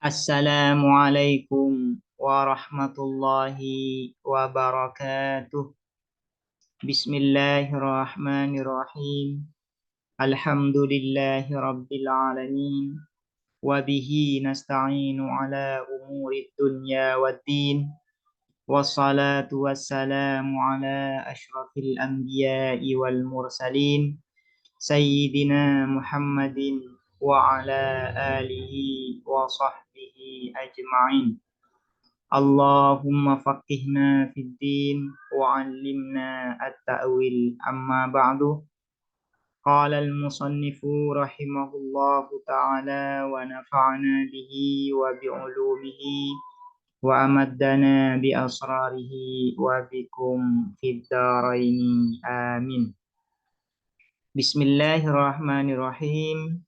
Assalamualaikum warahmatullahi wabarakatuh. Bismillahirrahmanirrahim. Alhamdulillahi rabbil alamin. Wabihi nasta'inu ala umuri dunya waddin. Wassalatu wassalamu ala ashrafil anbiya'i wal mursalin. Sayyidina Muhammadin wa ala alihi wa sahbihi ajma'in. Allahumma faqihna fid din wa 'allimna at-ta'wil amma ba'du. Qala al-musannifu rahimahullahu ta'ala wa nafa'na bihi wa bi'ulumihi wa amaddana bi asrarihi wa bikum fid dharaini amin. Bismillahirrahmanirrahim.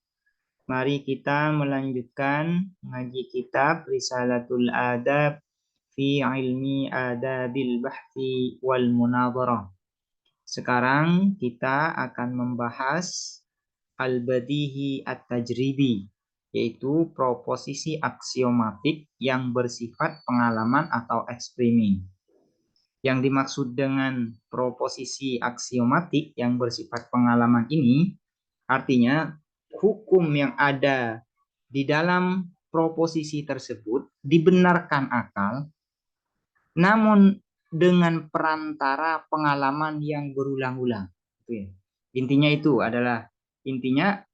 Mari kita melanjutkan ngaji kitab Risalatul Adab fi ilmi adabil bahthi wal munadharah. Sekarang kita akan membahas al-badihi at-tajribi, yaitu proposisi aksiomatik yang bersifat pengalaman atau eksperimen. Yang dimaksud dengan proposisi aksiomatik yang bersifat pengalaman ini artinya hukum yang ada di dalam proposisi tersebut dibenarkan akal, namun dengan perantara pengalaman yang berulang-ulang. Intinya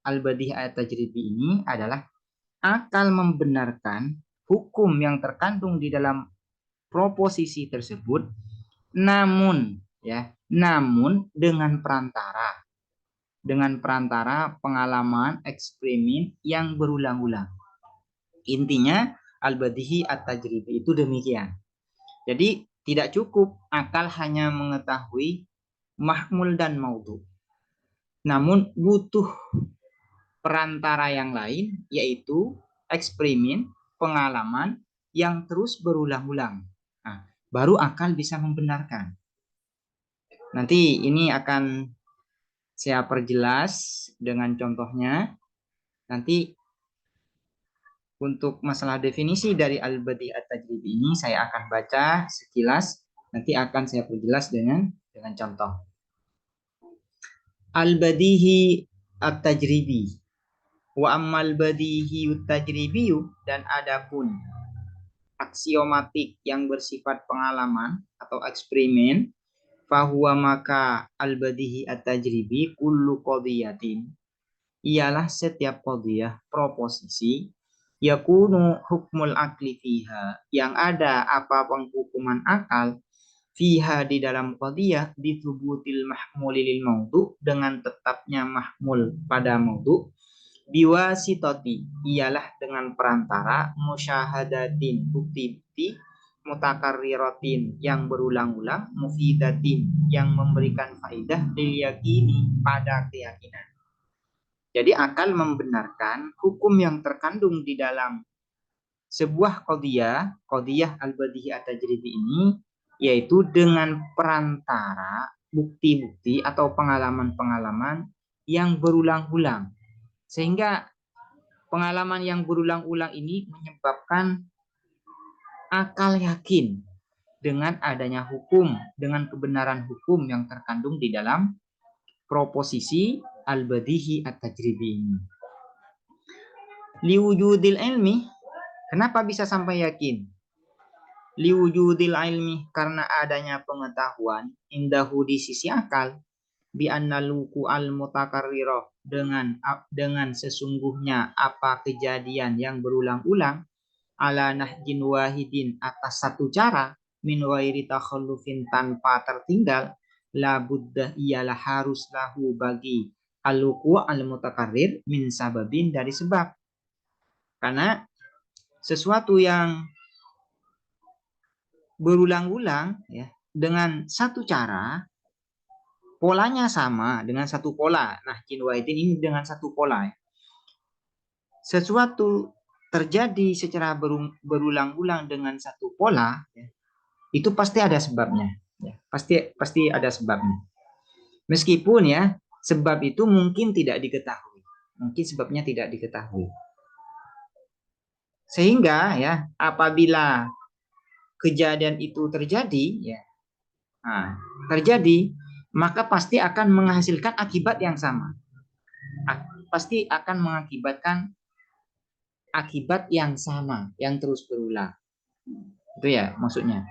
al-badi'ah at-tajribi ini adalah akal membenarkan hukum yang terkandung di dalam proposisi tersebut, namun dengan perantara pengalaman eksperimen yang berulang-ulang. Intinya al-badihi at-tajribi itu demikian. Jadi tidak cukup akal hanya mengetahui mahmul dan maudhu, namun butuh perantara yang lain, yaitu eksperimen, pengalaman yang terus berulang-ulang. Nah, baru akal bisa membenarkan. Nanti ini akan saya perjelas dengan contohnya. Nanti untuk masalah definisi dari al-badi' at-tajribi ini saya akan baca sekilas, nanti akan saya perjelas dengan contoh. Al-badihi at-tajribi. Wa ammal badihi at-tajribi, dan adapun aksiomatik yang bersifat pengalaman atau eksperimen, fahuwa maka al-badihi at-tajribi kullu qadiyatin, ialah setiap qadiyah proposisi yakunu hukmul akli fiha, yang ada apa penghukuman akal fiha di dalam qadiyah ditubutil mahmuli lil maudhu, dengan tetapnya mahmul pada maudhu, biwasitati, ialah dengan perantara musyahadatin, bukti-bukti, mutakarriratin, yang berulang-ulang, mufidatin, yang memberikan faidah, lil yakini, pada keyakinan. Jadi akal membenarkan hukum yang terkandung di dalam sebuah qadiyah al-badi'ah at-tajribi ini, yaitu dengan perantara bukti-bukti atau pengalaman-pengalaman yang berulang-ulang. Sehingga pengalaman yang berulang-ulang ini menyebabkan akal yakin dengan adanya hukum, dengan kebenaran hukum yang terkandung di dalam proposisi al-badihi at-tajribi ini. Liwujudil ilmi, kenapa bisa sampai yakin? Liwujudil ilmi, karena adanya pengetahuan, indahu, di sisi akal, bi annaluku al-mutakarrirah, dengan sesungguhnya apa kejadian yang berulang-ulang, ala nahjin wahidin, atas satu cara, min ghairi takhallufin, tanpa tertinggal, la budda, ialah harus lahu, bagi al-wuqu' al-mutakarrir, min sababin, dari sebab. Karena sesuatu yang berulang-ulang ya, dengan satu cara, polanya sama, dengan satu pola. Nah, jinwahidin ini dengan satu pola. Sesuatu terjadi secara berulang-ulang dengan satu pola, ya, itu pasti ada sebabnya. Ya, pasti ada sebabnya. Meskipun ya, sebab itu mungkin tidak diketahui. Mungkin sebabnya tidak diketahui. Sehingga ya apabila kejadian itu terjadi ya, terjadi, maka pasti akan menghasilkan akibat yang sama. Pasti akan mengakibatkan akibat yang sama, yang terus berulang. Itu ya maksudnya.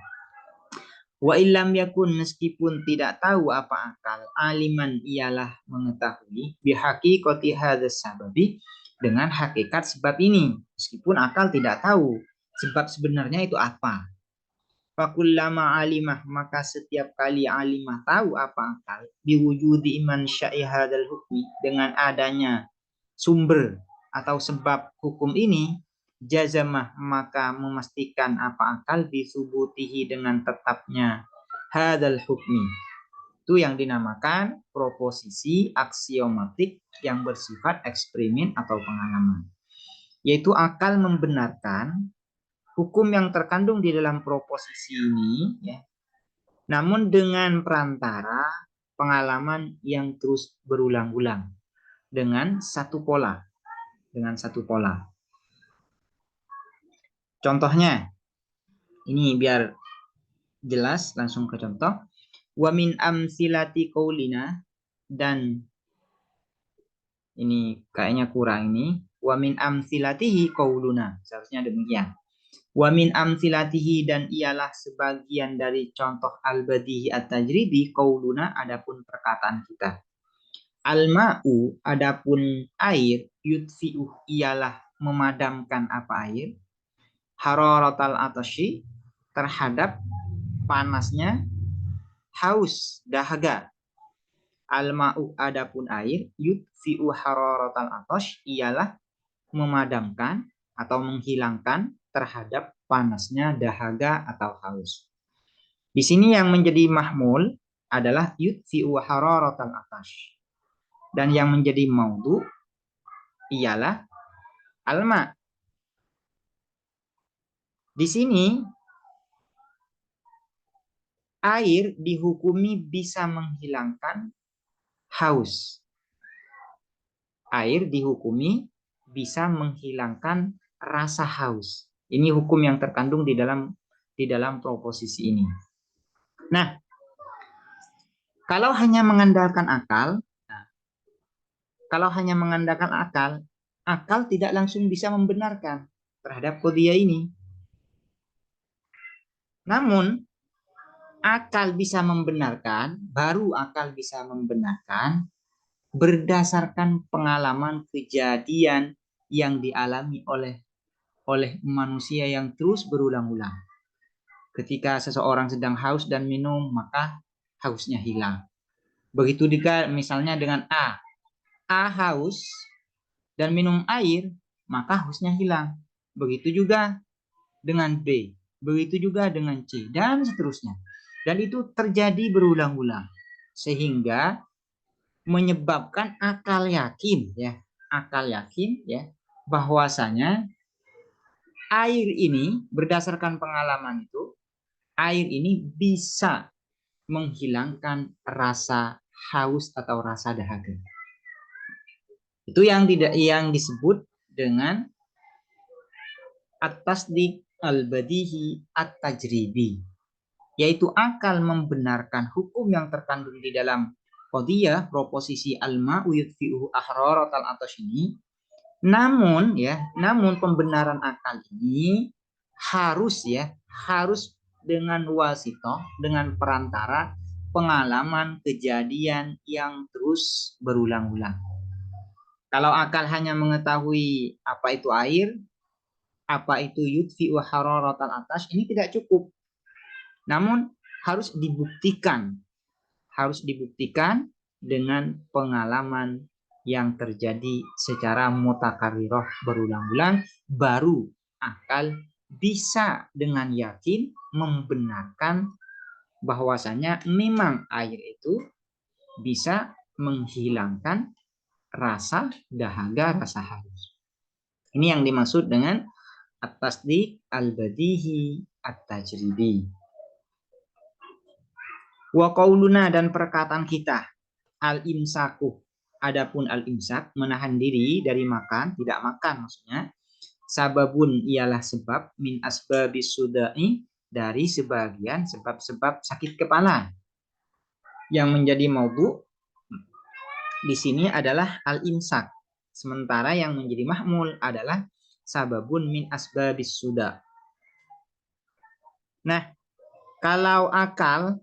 Wa illam yakun, meskipun tidak tahu apa akal, aliman ialah mengetahui bihaqiqati hadzal sababi, dengan hakikat sebab ini. Meskipun akal tidak tahu sebab sebenarnya itu apa. Fakullama alimah, maka setiap kali alimah tahu apa akal, biwujudi iman syai hadzal hukmi, dengan adanya sumber atau sebab hukum ini, jazamah, maka memastikan apa akal bisubutihi, dengan tetapnya hadzal hukmi. Itu yang dinamakan proposisi aksiomatik yang bersifat eksperimen atau pengalaman. Yaitu akal membenarkan hukum yang terkandung di dalam proposisi ini ya, namun dengan perantara pengalaman yang terus berulang-ulang dengan satu pola. Contohnya, ini biar jelas, langsung ke contoh. Wa min amsilati qaulina, dan ini kayaknya kurang ini. Wa min amsilatihi qauluna, seharusnya demikian. Wa min amsilatihi, dan ialah sebagian dari contoh al-badihi at-tajribi, qauluna, adapun perkataan kita. Al-ma'u, adapun air, yudfi'u, ialah memadamkan apa air, hararatal atasyi, terhadap panasnya haus, dahaga. Al-ma'u, adapun air, yudfi'u hararatal atash, ialah memadamkan atau menghilangkan terhadap panasnya dahaga atau haus. Di sini yang menjadi mahmul adalah yudfi'u hararatal atash, dan yang menjadi maudhu ialah alma. Di sini air dihukumi bisa menghilangkan haus. Air dihukumi bisa menghilangkan rasa haus. Ini hukum yang terkandung di dalam proposisi ini. Nah, kalau hanya mengandalkan akal, akal tidak langsung bisa membenarkan terhadap qadhiyah ini. Namun, akal bisa membenarkan, baru akal bisa membenarkan berdasarkan pengalaman kejadian yang dialami oleh manusia yang terus berulang-ulang. Ketika seseorang sedang haus dan minum, maka hausnya hilang. Begitu juga misalnya dengan A. A haus dan minum air, maka hausnya hilang. Begitu juga dengan B. Begitu juga dengan C, dan seterusnya. Dan itu terjadi berulang-ulang. Sehingga menyebabkan akal yakin ya, bahwasanya air ini, berdasarkan pengalaman itu, air ini bisa menghilangkan rasa haus atau rasa dahaga. Itu yang disebut dengan at-tasdiq al-badihi at-tajribi, yaitu akal membenarkan hukum yang terkandung di dalam qadhiyah proposisi al-ma'u yudfi'uhu ahraratal atash ini. Namun pembenaran akal ini harus dengan wasitoh, dengan perantara pengalaman kejadian yang terus berulang-ulang. Kalau akal hanya mengetahui apa itu air, apa itu yudfi'u hararatal atash, ini tidak cukup. Namun harus dibuktikan dengan pengalaman yang terjadi secara mutakarirah berulang-ulang, baru akal bisa dengan yakin membenarkan bahwasanya memang air itu bisa menghilangkan rasa dahaga, rasa haus. Ini yang dimaksud dengan at-tasdiq al-badihi at-tajribi. Wa qauluna, dan perkataan kita, al-imsaku, adapun al-imsak, menahan diri dari makan, tidak makan maksudnya, Sababun ialah sebab, min asbabis sudai, dari sebagian sebab-sebab sakit kepala. Yang menjadi maudhu di sini adalah al-imsak. Sementara yang menjadi mahmul adalah sababun min asbabis suda. Nah, kalau akal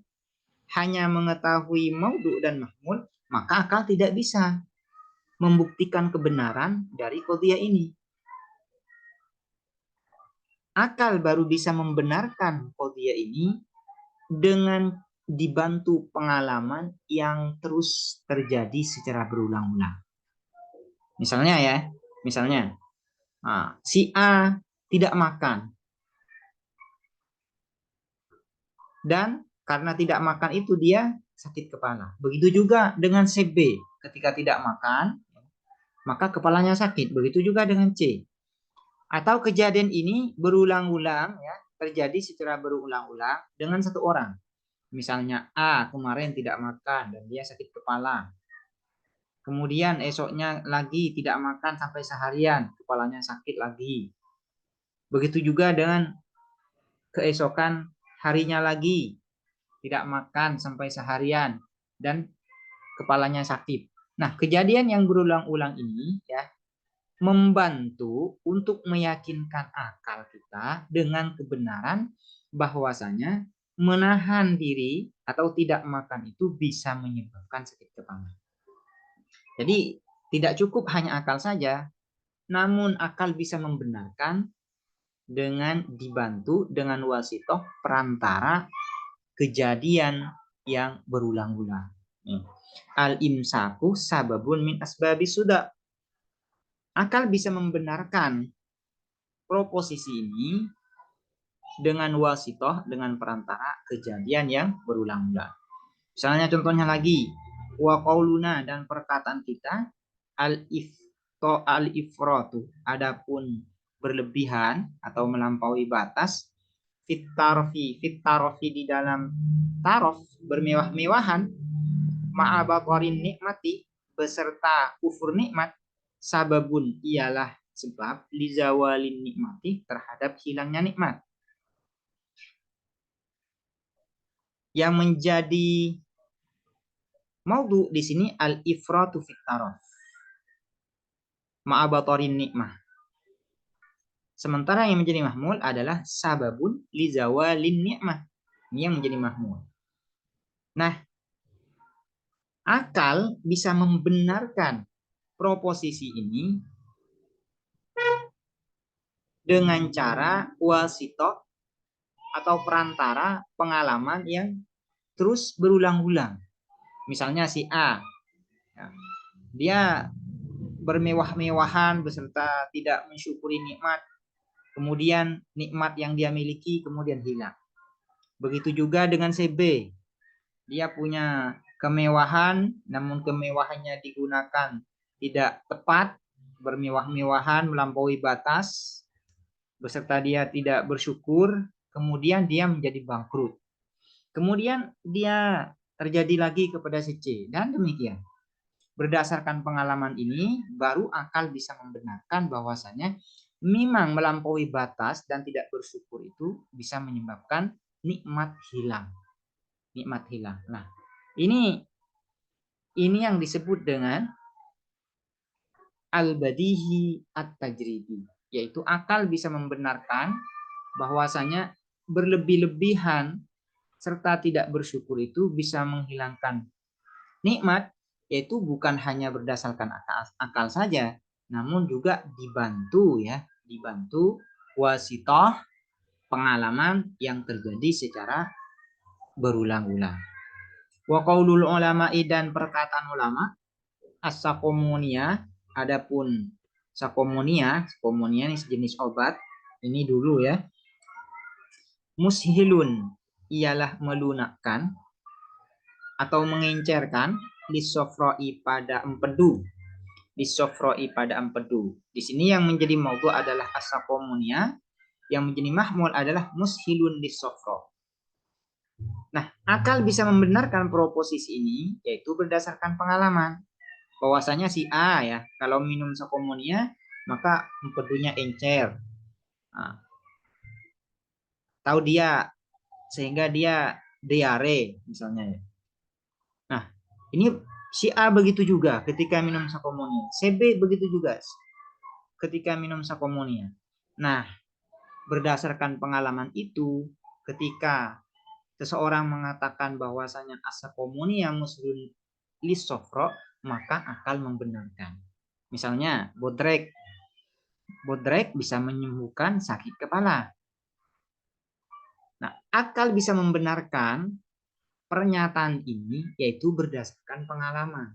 hanya mengetahui maudhu dan mahmul, maka akal tidak bisa membuktikan kebenaran dari qadhiyah ini. Akal baru bisa membenarkan qadhiyah ini dengan dibantu pengalaman yang terus terjadi secara berulang-ulang. Misalnya si A tidak makan, dan karena tidak makan itu dia sakit kepala. Begitu juga dengan si B, ketika tidak makan, maka kepalanya sakit. Begitu juga dengan C. Atau kejadian ini berulang-ulang, ya, terjadi secara berulang-ulang dengan satu orang. Misalnya A kemarin tidak makan dan dia sakit kepala. Kemudian esoknya lagi tidak makan sampai seharian, kepalanya sakit lagi. Begitu juga dengan keesokan harinya lagi, tidak makan sampai seharian dan kepalanya sakit. Nah, kejadian yang berulang-ulang ini ya membantu untuk meyakinkan akal kita dengan kebenaran bahwasanya menahan diri atau tidak makan itu bisa menyebabkan sakit kepala. Jadi tidak cukup hanya akal saja, namun akal bisa membenarkan dengan dibantu dengan wasitoh perantara kejadian yang berulang-ulang. Al-imsaku sababun min asbabis suda. Akal bisa membenarkan proposisi ini dengan wasitoh, dengan perantara kejadian yang berulang-ulang. Misalnya contohnya lagi, wa qauluna, dan perkataan kita, al-ifratu, adapun berlebihan atau melampaui batas, fit-tarfi di dalam tarof, bermewah-mewahan, ma'abaqarin nikmati, beserta kufur nikmat, sababun ialah sebab lizawalin nikmati, terhadap hilangnya nikmat. Yang menjadi maudhu di sini al-ifratu fit taraf ma'abatarin nikmah. Sementara yang menjadi mahmul adalah sababun lizawalin nikmah. Ini yang menjadi mahmul. Nah, akal bisa membenarkan proposisi ini dengan cara wasitoh atau perantara pengalaman yang terus berulang-ulang. Misalnya si A, dia bermewah-mewahan beserta tidak mensyukuri nikmat, kemudian nikmat yang dia miliki kemudian hilang. Begitu juga dengan si B, dia punya kemewahan namun kemewahannya digunakan tidak tepat, bermewah-mewahan melampaui batas, beserta dia tidak bersyukur, kemudian dia menjadi bangkrut. Kemudian dia terjadi lagi kepada si C, dan demikian. Berdasarkan pengalaman ini, baru akal bisa membenarkan bahwasanya memang melampaui batas dan tidak bersyukur itu bisa menyebabkan nikmat hilang. Nikmat hilang. Nah, ini yang disebut dengan al-badihi at-tajribi, yaitu akal bisa membenarkan bahwasanya berlebih-lebihan serta tidak bersyukur itu bisa menghilangkan nikmat, yaitu bukan hanya berdasarkan akal saja, namun juga dibantu wasitoh pengalaman yang terjadi secara berulang-ulang. Wa qaulul ulama'i, dan perkataan ulama, as-sakomonia, adapun sakomonia ini sejenis obat, ini dulu ya. Mushilun ialah melunakkan atau mengencerkan, disofroi pada empedu. Disofroi pada empedu. Di sini yang menjadi maudhu adalah as-sakomonia, yang menjadi mahmul adalah mushilun disofro. Nah, akal bisa membenarkan proposisi ini, yaitu berdasarkan pengalaman. Bahwasanya si A ya, kalau minum sakomonia, maka empedunya encer. Nah, tahu dia sehingga dia diare misalnya ya. Nah, ini si A begitu juga ketika minum sakomonia. Si B begitu juga ketika minum sakomonia. Nah, berdasarkan pengalaman itu, ketika seseorang mengatakan bahwasanya asakomonia muslim lisofro, maka akal membenarkan. Misalnya, bodrek bisa menyembuhkan sakit kepala. Nah, akal bisa membenarkan pernyataan ini yaitu berdasarkan pengalaman.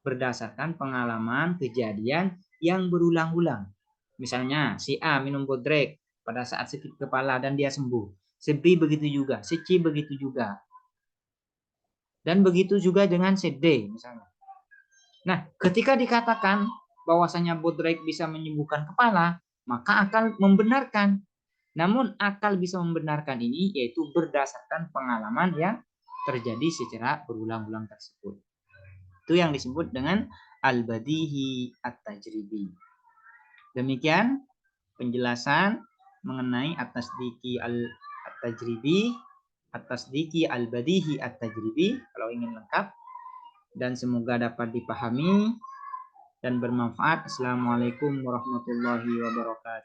Berdasarkan pengalaman kejadian yang berulang-ulang. Misalnya si A minum bodrek pada saat sakit kepala dan dia sembuh. Si B begitu juga, si C begitu juga. Dan begitu juga dengan si D misalnya. Nah, ketika dikatakan bahwasanya bodrek bisa menyembuhkan kepala, maka akal membenarkan. Namun akal bisa membenarkan ini yaitu berdasarkan pengalaman yang terjadi secara berulang-ulang tersebut. Itu yang disebut dengan al-badihi at-tajribi. Demikian penjelasan mengenai at-tasdiki at-tajribi, at-tasdiki al-badihi at-tajribi kalau ingin lengkap, dan semoga dapat dipahami dan bermanfaat. Assalamualaikum warahmatullahi wabarakatuh.